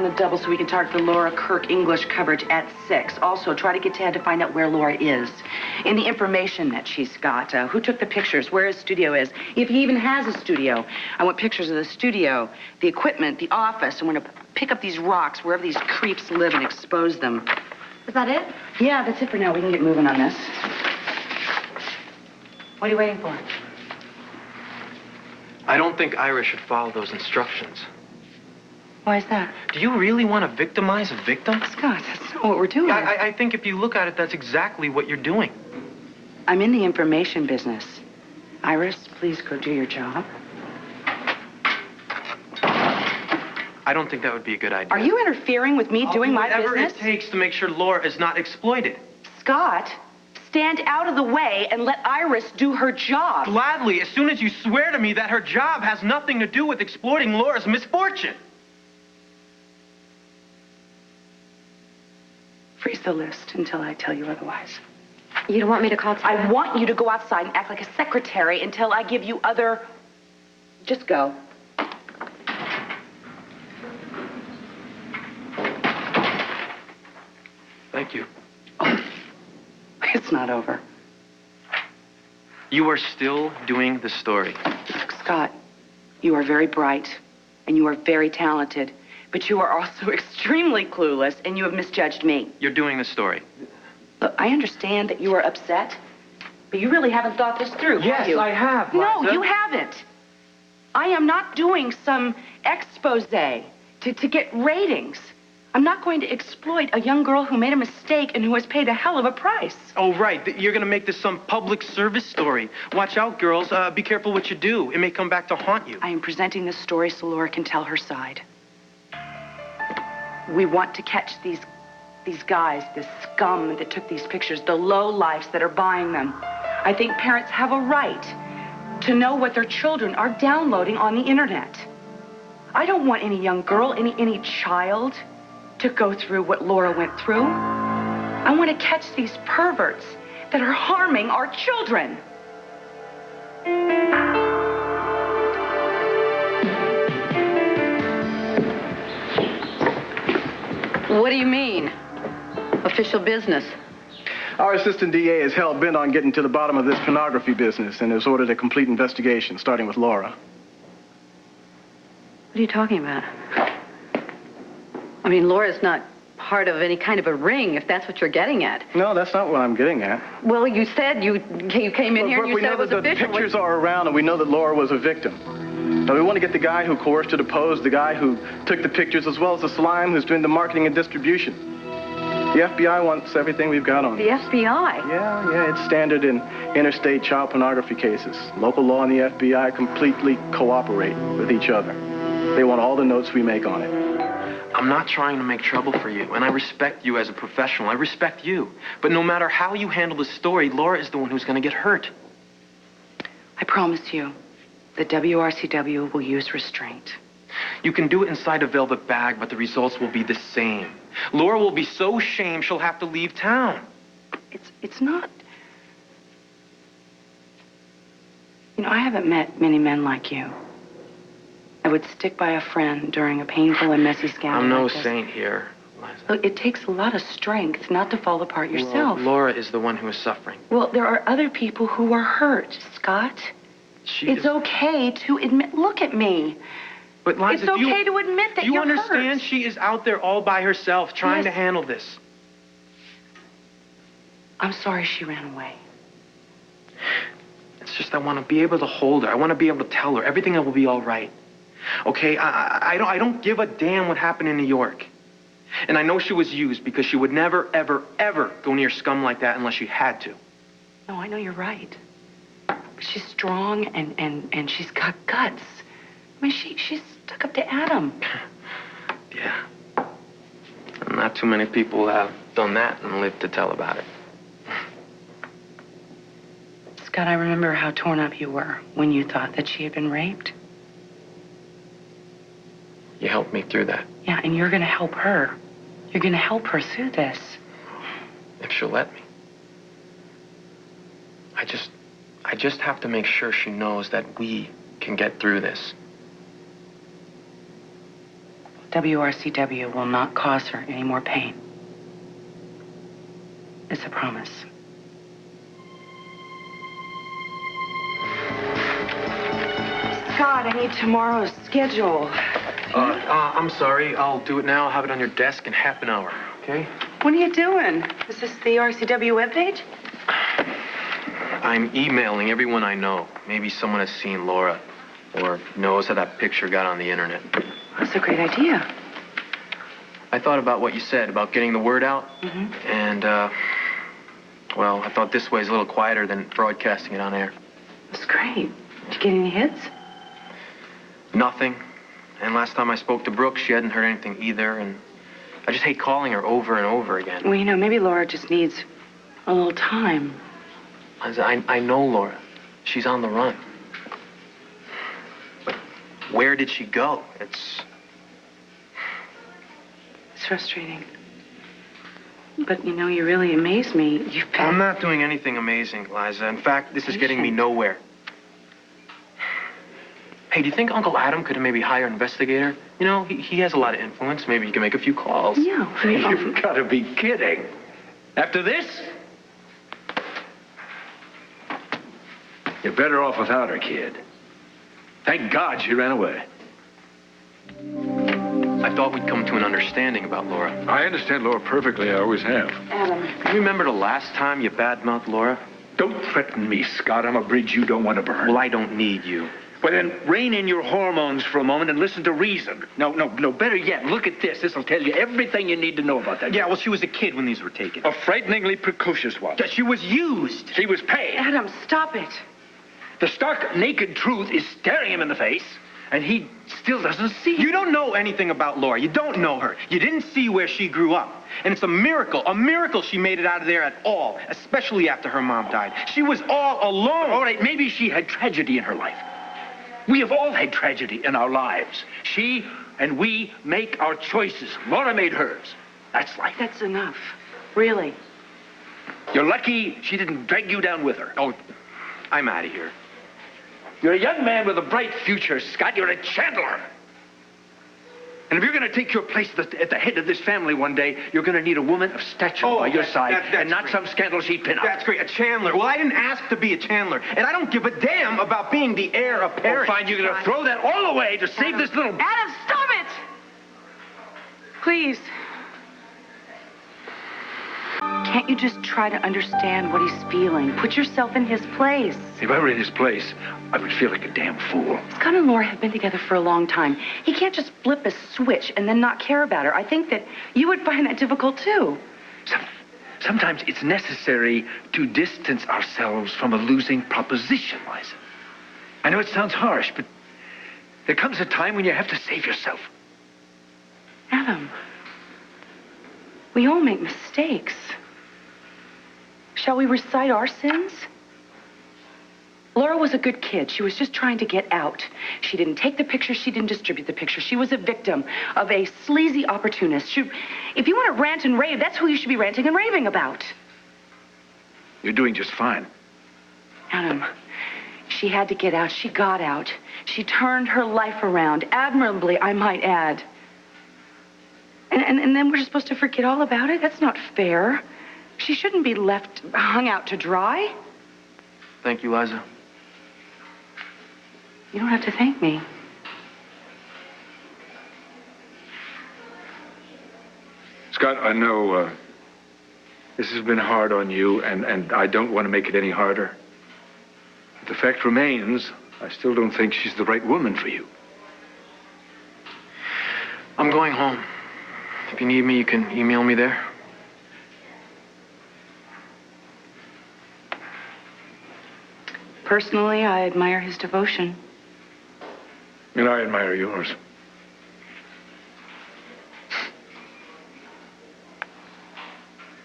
the double so we can target the Laura Kirk English coverage at 6. Also, try to get Ted to find out where Laura is. In the information that she's got, who took the pictures, where his studio is, if he even has a studio. I want pictures of the studio, the equipment, the office. I want to pick up these rocks wherever these creeps live and expose them. Is that it? Yeah, that's it for now. We can get moving on this. What are you waiting for? I don't think Ira should follow those instructions. Why is that? Do you really want to victimize a victim? Scott, that's not what we're doing. I think if you look at it, that's exactly what you're doing. I'm in the information business. Iris, please go do your job. I don't think that would be a good idea. Are you interfering with me doing my business? Whatever it takes to make sure Laura is not exploited. Scott, stand out of the way and let Iris do her job. Gladly, as soon as you swear to me that her job has nothing to do with exploiting Laura's misfortune. Freeze the list until I tell you otherwise. You don't want me to call Ted? I want you to go outside and act like a secretary until I give you other... Just go. Thank you. Oh, it's not over. You are still doing the story. Look, Scott, you are very bright and you are very talented, but you are also extremely clueless and you have misjudged me. You're doing the story. Look, I understand that you are upset, but you really haven't thought this through, have you? Yes, I have, No, Liza. you haven't. I am not doing some expose to get ratings. I'm not going to exploit a young girl who made a mistake and who has paid a hell of a price. Oh, right. You're going to make this some public service story. Watch out, girls. Be careful what you do. It may come back to haunt you. I am presenting this story so Laura can tell her side. We want to catch these guys, this scum that took these pictures, the low lives that are buying them. I think parents have a right to know what their children are downloading on the internet. I don't want any young girl, any child to go through what Laura went through. I want to catch these perverts that are harming our children. What do you mean? Official business? Our assistant DA is hell-bent on getting to the bottom of this pornography business and has ordered a complete investigation, starting with Laura. What are you talking about? I mean, Laura's not part of any kind of a ring, if that's what you're getting at. No, that's not what I'm getting at. Well, you said you came in here and you said it was we know that the official. pictures are around, and we know that Laura was a victim. Now, we want to get the guy who coerced her to pose, the guy who took the pictures, as well as the slime who's doing the marketing and distribution. The FBI wants everything we've got on The FBI? Yeah, it's standard in interstate child pornography cases. Local law and the FBI completely cooperate with each other. They want all the notes we make on it. I'm not trying to make trouble for you, and I respect you as a professional. I respect you. But no matter how you handle the story, Laura is the one who's going to get hurt. I promise you, the WRCW will use restraint. You can do it inside a velvet bag, but the results will be the same. Laura will be so shamed she'll have to leave town. It's not... You know, I haven't met many men like you. I would stick by a friend during a painful and messy scandal. I'm no like this. saint here, Liza. Look, it takes a lot of strength not to fall apart yourself. Well, Laura is the one who is suffering. Well, there are other people who are hurt, Scott. It's okay to admit... Look at me. But Liza, it's okay to admit that you you're understand hurt. she is out there all by herself trying to handle this. I'm sorry she ran away. It's just I want to be able to hold her. I want to be able to tell her everything will be all right. Okay, I don't give a damn what happened in New York. And I know she was used because she would never, ever, ever go near scum like that unless she had to. No, I know you're right. But she's strong and she's got guts. I mean, she's stuck up to Adam. Yeah. And not too many people have done that and lived to tell about it. Scott, I remember how torn up you were when you thought that she had been raped. You helped me through that. Yeah, and you're going to help her. You're going to help her through this. If she'll let me. I just have to make sure she knows that we can get through this. WRCW will not cause her any more pain. It's a promise. Scott, I need tomorrow's schedule. I'm sorry. I'll do it now. I'll have it on your desk in half an hour, okay? What are you doing? Is this the RCW webpage? I'm emailing everyone I know. Maybe someone has seen Laura or knows how that picture got on the internet. That's a great idea. I thought about what you said about getting the word out. Mm-hmm. And, well, I thought this way is a little quieter than broadcasting it on air. That's great. Did you get any hits? Nothing. And last time I spoke to Brooke, she hadn't heard anything either. And I just hate calling her over and over again. Well, you know, maybe Laura just needs a little time. I know Laura. She's on the run. But where did she go? It's frustrating. But, you know, you really amaze me. You've been... I'm not doing anything amazing, Liza. In fact, this is getting me nowhere. Hey, do you think Uncle Adam could maybe hire an investigator? You know, he has a lot of influence. Maybe he can make a few calls. Yeah. You've got to be kidding. After this? You're better off without her, kid. Thank God she ran away. I thought we'd come to an understanding about Laura. I understand Laura perfectly. I always have. Adam. You remember the last time you badmouthed Laura? Don't threaten me, Scott. I'm a bridge you don't want to burn. Well, I don't need you. Well, then, rein in your hormones for a moment and listen to reason. No, better yet, look at this. This will tell you everything you need to know about that. Yeah, well, she was a kid when these were taken. A frighteningly precocious one. She was used. She was paid. Adam, stop it. The stark, naked truth is staring him in the face, and he still doesn't see it. You don't know anything about Laura. You don't know her. You didn't see where she grew up. And it's a miracle she made it out of there at all, especially after her mom died. She was all alone. All right, maybe she had tragedy in her life. We have all had tragedy in our lives. She and we make our choices. Laura made hers. That's life. That's enough. Really. You're lucky she didn't drag you down with her. Oh, I'm out of here. You're a young man with a bright future, Scott. You're a Chandler. And if you're going to take your place at the head of this family one day, you're going to need a woman of stature by your side, and not some scandal she'd pin up. That's great. A Chandler. Well, I didn't ask to be a Chandler, and I don't give a damn about being the heir apparent. Oh, fine, you're going to throw that all away to save this little... Adam, stop it! Please. Can't you just try to understand what he's feeling? Put yourself in his place. If I were in his place, I would feel like a damn fool. Scott and Laura have been together for a long time. He can't just flip a switch and then not care about her. I think that you would find that difficult, too. Sometimes it's necessary to distance ourselves from a losing proposition, Liza. I know it sounds harsh, but there comes a time when you have to save yourself. Adam, we all make mistakes. Shall we recite our sins? Laura was a good kid. She was just trying to get out. She didn't take the picture. She didn't distribute the picture. She was a victim of a sleazy opportunist. If you want to rant and rave, that's who you should be ranting and raving about. You're doing just fine. Adam, she had to get out. She got out. She turned her life around, admirably, I might add. And then we're supposed to forget all about it? That's not fair. She shouldn't be left hung out to dry. Thank you, Liza. You don't have to thank me. Scott, I know this has been hard on you, and I don't want to make it any harder. But the fact remains, I still don't think she's the right woman for you. I'm going home. If you need me, you can email me there. Personally, I admire his devotion. And I admire yours.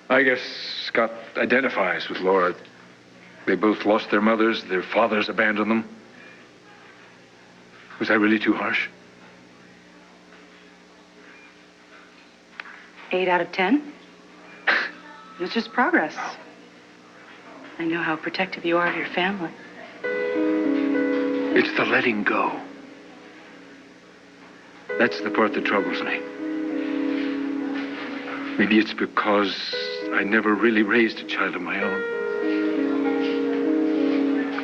I guess Scott identifies with Laura. They both lost their mothers. Their fathers abandoned them. Was I really too harsh? 8 out of 10. It's just progress. I know how protective you are of your family. It's the letting go. That's the part that troubles me. Maybe it's because I never really raised a child of my own.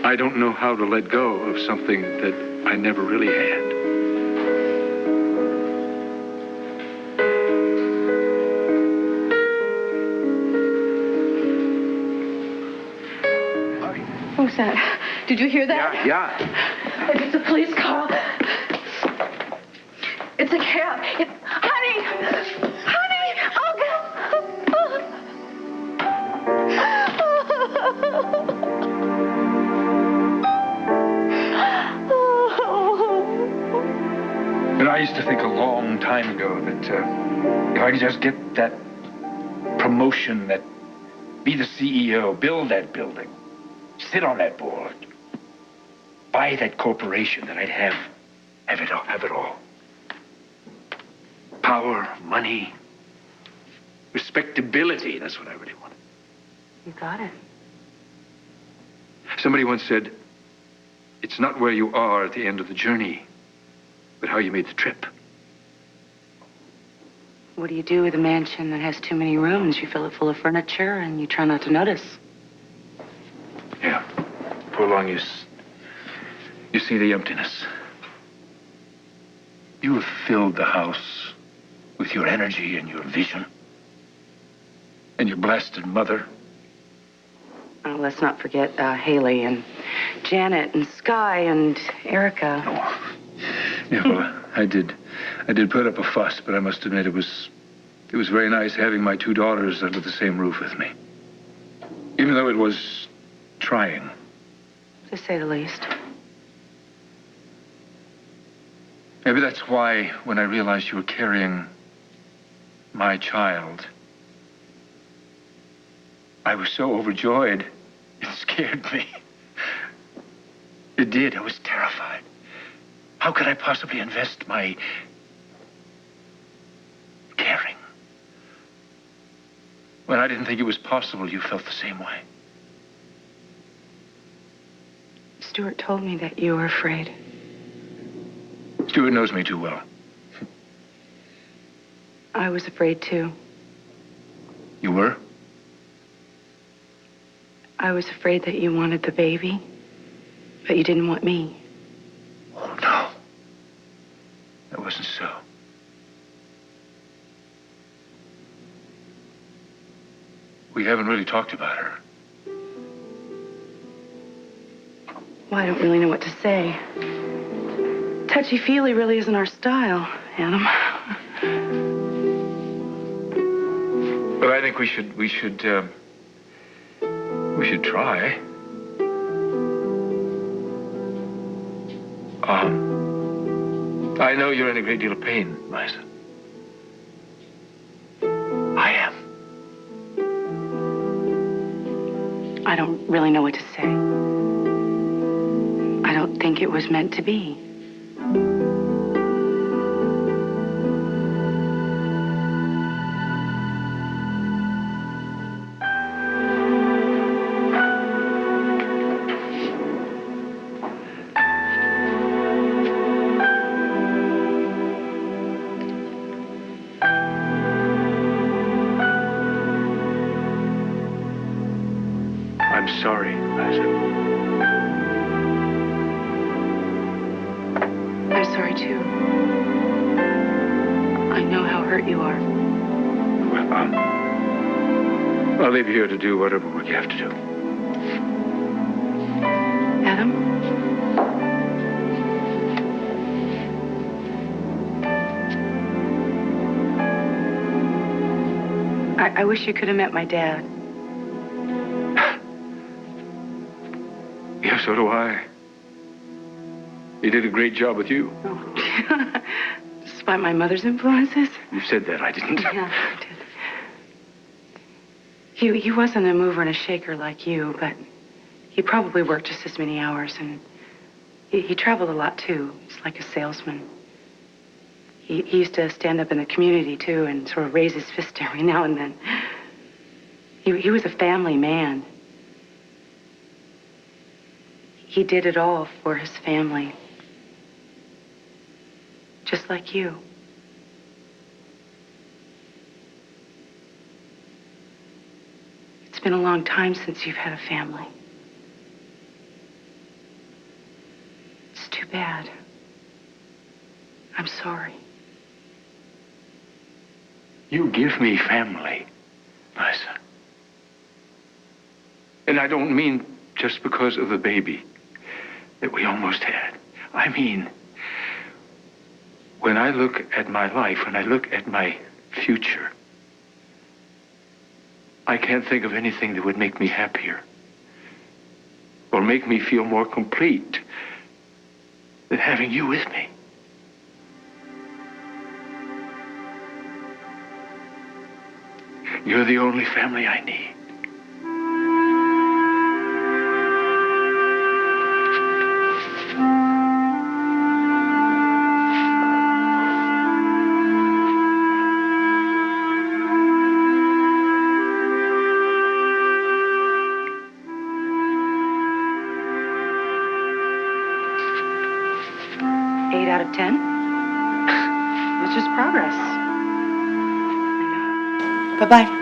I don't know how to let go of something that I never really had. Who's that? Did you hear that? Yeah. It's a police car. It's a cab. Honey! Honey! And I used to think a long time ago that if I could just get that promotion, that be the CEO, build that building, sit on that board, buy that corporation, that I'd have it all. Power, money, respectability, that's what I really wanted. You got it. Somebody once said, it's not where you are at the end of the journey, but how you made the trip. What do you do with a mansion that has too many rooms? You fill it full of furniture and you try not to notice. Yeah. For long you see the emptiness. You have filled the house with your energy and your vision. And your blasted mother. Oh, let's not forget Haley and Janet and Sky and Erica. Oh. Yeah, well, I did put up a fuss, but I must admit it was very nice having my two daughters under the same roof with me. Even though it was trying. To say the least. Maybe that's why when I realized you were carrying my child, I was so overjoyed. It scared me. It did. I was terrified. How could I possibly invest my caring? When I didn't think it was possible, you felt the same way. Stuart told me that you were afraid. Stuart knows me too well. I was afraid, too. You were? I was afraid that you wanted the baby, but you didn't want me. Oh, no. That wasn't so. We haven't really talked about her. Well, I don't really know what to say. Touchy-feely really isn't our style, Adam. But I think we should try. I know you're in a great deal of pain, Liza. I am. I don't really know what to say. I don't think it was meant to be. I'm sorry, Liza. I'm sorry, too. I know how hurt you are. Well, I'll leave you here to do whatever work you have to do. Adam? I wish you could have met my dad. Yeah, so do I. He did a great job with you. Oh. Despite my mother's influences? You said that, I didn't. Yeah, I did. He wasn't a mover and a shaker like you, but he probably worked just as many hours, and he traveled a lot, too. He's like a salesman. He used to stand up in the community, too, and sort of raise his fist every now and then. He was a family man. He did it all for his family. just like you. It's been a long time since you've had a family. It's too bad. I'm sorry. You give me family, Liza. And I don't mean just because of the baby that we almost had. I mean, when I look at my life, when I look at my future, I can't think of anything that would make me happier or make me feel more complete than having you with me. You're the only family I need. Eight out of 10? That's just progress. Bye-bye.